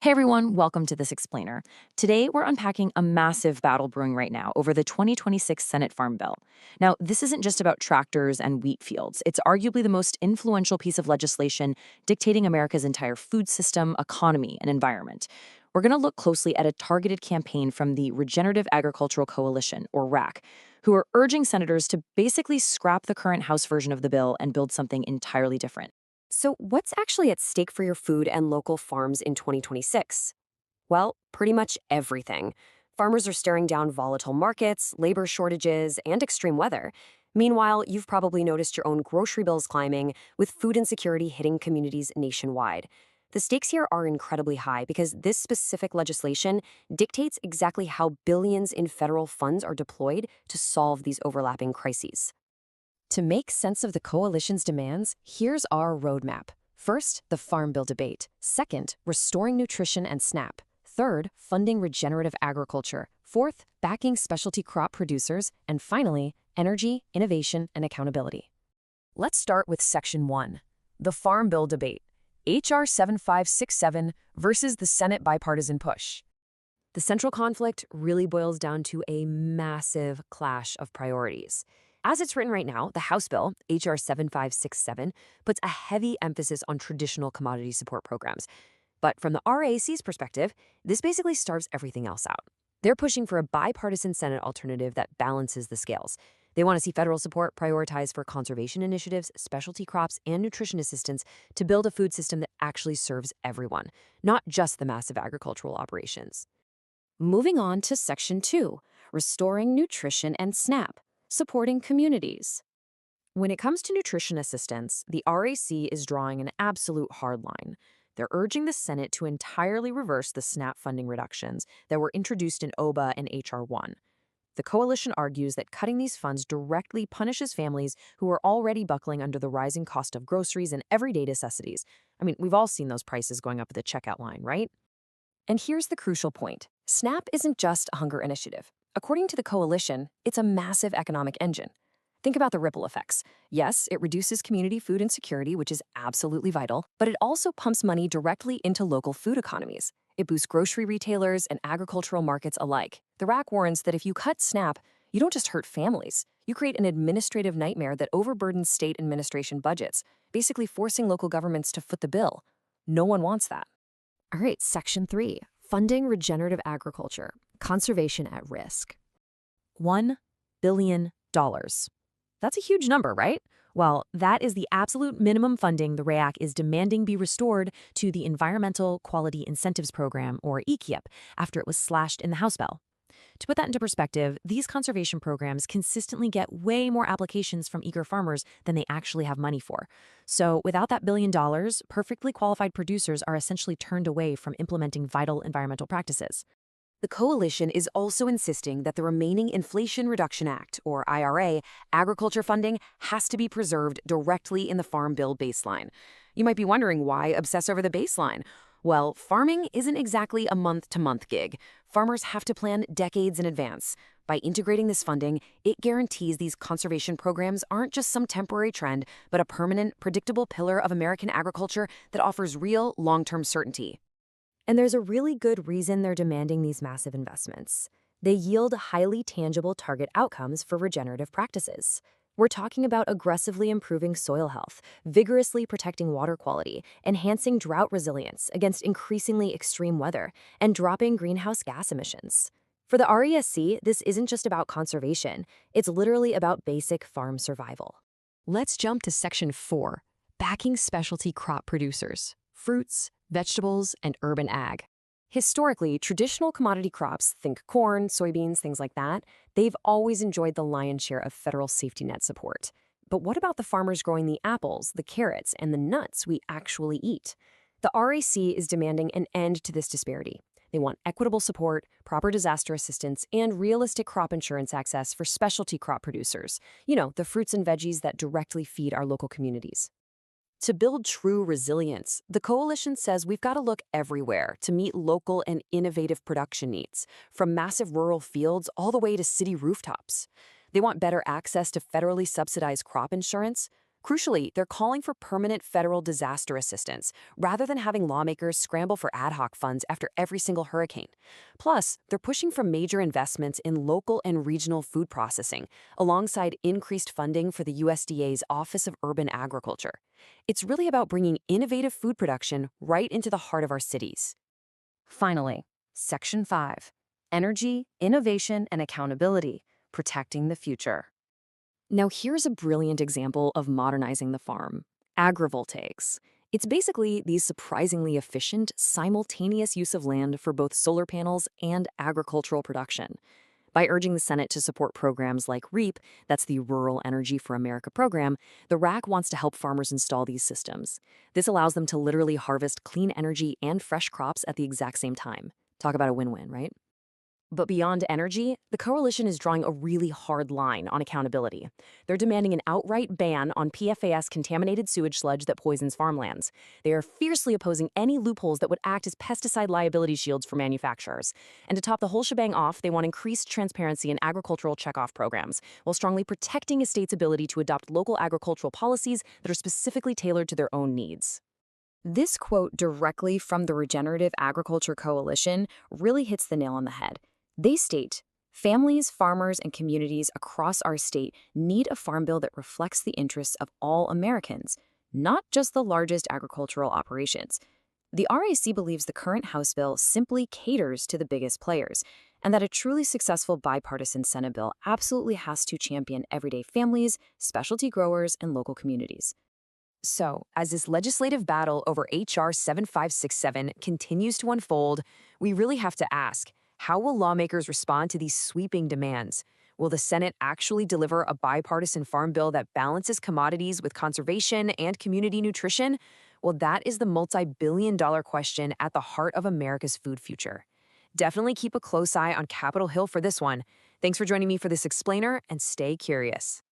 Hey everyone, welcome to This Explainer. Today we're unpacking a massive battle brewing right now over the 2026 Senate Farm Bill. Now, this isn't just about tractors and wheat fields. It's arguably the most influential piece of legislation dictating America's entire food system, economy, and environment. We're going to look closely at a targeted campaign from the Regenerative Agricultural Coalition, or RAC, who are urging senators to basically scrap the current House version of the bill and build something entirely different. So, what's actually at stake for your food and local farms in 2026? Well, pretty much everything. Farmers are staring down volatile markets, labor shortages, and extreme weather. Meanwhile, you've probably noticed your own grocery bills climbing, with food insecurity hitting communities nationwide. The stakes here are incredibly high because this specific legislation dictates exactly how billions in federal funds are deployed to solve these overlapping crises. To make sense of the coalition's demands, here's our roadmap. First, the Farm Bill debate. Second, restoring nutrition and SNAP. Third, funding regenerative agriculture. Fourth, backing specialty crop producers. And finally, energy, innovation, and accountability. Let's start with Section 1, the Farm Bill debate. H.R. 7567 versus the Senate bipartisan push. The central conflict really boils down to a massive clash of priorities. As it's written right now, the House bill, H.R. 7567, puts a heavy emphasis on traditional commodity support programs. But from the RAC's perspective, this basically starves everything else out. They're pushing for a bipartisan Senate alternative that balances the scales. They want to see federal support prioritized for conservation initiatives, specialty crops, and nutrition assistance to build a food system that actually serves everyone, not just the massive agricultural operations. Moving on to Section 2, restoring nutrition and SNAP, supporting communities. When it comes to nutrition assistance, the RAC is drawing an absolute hard line. They're urging the Senate to entirely reverse the SNAP funding reductions that were introduced in OBA and H.R. 1. The coalition argues that cutting these funds directly punishes families who are already buckling under the rising cost of groceries and everyday necessities. I mean, we've all seen those prices going up at the checkout line, right? And here's the crucial point. SNAP isn't just a hunger initiative. According to the coalition, it's a massive economic engine. Think about the ripple effects. Yes, it reduces community food insecurity, which is absolutely vital, but it also pumps money directly into local food economies. It boosts grocery retailers and agricultural markets alike. The RAC warns that if you cut SNAP, you don't just hurt families. You create an administrative nightmare that overburdens state administration budgets, basically forcing local governments to foot the bill. No one wants that. All right, Section 3, funding regenerative agriculture, conservation at risk. $1 billion. That's a huge number, right? Well, that is the absolute minimum funding the RAC is demanding be restored to the Environmental Quality Incentives Program, or EQIP, after it was slashed in the House bill. To put that into perspective, these conservation programs consistently get way more applications from eager farmers than they actually have money for. So without that $1 billion, perfectly qualified producers are essentially turned away from implementing vital environmental practices. The coalition is also insisting that the remaining Inflation Reduction Act, or IRA, agriculture funding has to be preserved directly in the Farm Bill baseline. You might be wondering why obsess over the baseline. Well, farming isn't exactly a month-to-month gig. Farmers have to plan decades in advance. By integrating this funding, it guarantees these conservation programs aren't just some temporary trend, but a permanent, predictable pillar of American agriculture that offers real, long-term certainty. And there's a really good reason they're demanding these massive investments. They yield highly tangible target outcomes for regenerative practices. We're talking about aggressively improving soil health, vigorously protecting water quality, enhancing drought resilience against increasingly extreme weather, and dropping greenhouse gas emissions. For the RESC, this isn't just about conservation, it's literally about basic farm survival. Let's jump to Section 4, backing specialty crop producers, fruits, vegetables, and urban ag. Historically, traditional commodity crops, think corn, soybeans, things like that, they've always enjoyed the lion's share of federal safety net support. But what about the farmers growing the apples, the carrots, and the nuts we actually eat? The RAC is demanding an end to this disparity. They want equitable support, proper disaster assistance, and realistic crop insurance access for specialty crop producers. You know, the fruits and veggies that directly feed our local communities. To build true resilience, the coalition says we've got to look everywhere to meet local and innovative production needs, from massive rural fields all the way to city rooftops. They want better access to federally subsidized crop insurance, Crucially, they're calling for permanent federal disaster assistance rather than having lawmakers scramble for ad hoc funds after every single hurricane. Plus, they're pushing for major investments in local and regional food processing, alongside increased funding for the USDA's Office of Urban Agriculture. It's really about bringing innovative food production right into the heart of our cities. Finally, Section 5: Energy, Innovation, and Accountability, Protecting the Future. Now, here's a brilliant example of modernizing the farm: agrivoltaics. It's basically the surprisingly efficient, simultaneous use of land for both solar panels and agricultural production. By urging the Senate to support programs like REAP, that's the Rural Energy for America program, the RAC wants to help farmers install these systems. This allows them to literally harvest clean energy and fresh crops at the exact same time. Talk about a win-win, right? But beyond energy, the coalition is drawing a really hard line on accountability. They're demanding an outright ban on PFAS-contaminated sewage sludge that poisons farmlands. They are fiercely opposing any loopholes that would act as pesticide liability shields for manufacturers. And to top the whole shebang off, they want increased transparency in agricultural checkoff programs, while strongly protecting a state's ability to adopt local agricultural policies that are specifically tailored to their own needs. This quote directly from the Regenerative Agriculture Coalition really hits the nail on the head. They state, "Families, farmers, and communities across our state need a farm bill that reflects the interests of all Americans, not just the largest agricultural operations." The RAC believes the current House bill simply caters to the biggest players, and that a truly successful bipartisan Senate bill absolutely has to champion everyday families, specialty growers, and local communities. So, as this legislative battle over HR 7567 continues to unfold, we really have to ask, how will lawmakers respond to these sweeping demands? Will the Senate actually deliver a bipartisan farm bill that balances commodities with conservation and community nutrition? Well, that is the multi-billion-dollar question at the heart of America's food future. Definitely keep a close eye on Capitol Hill for this one. Thanks for joining me for this explainer, and stay curious.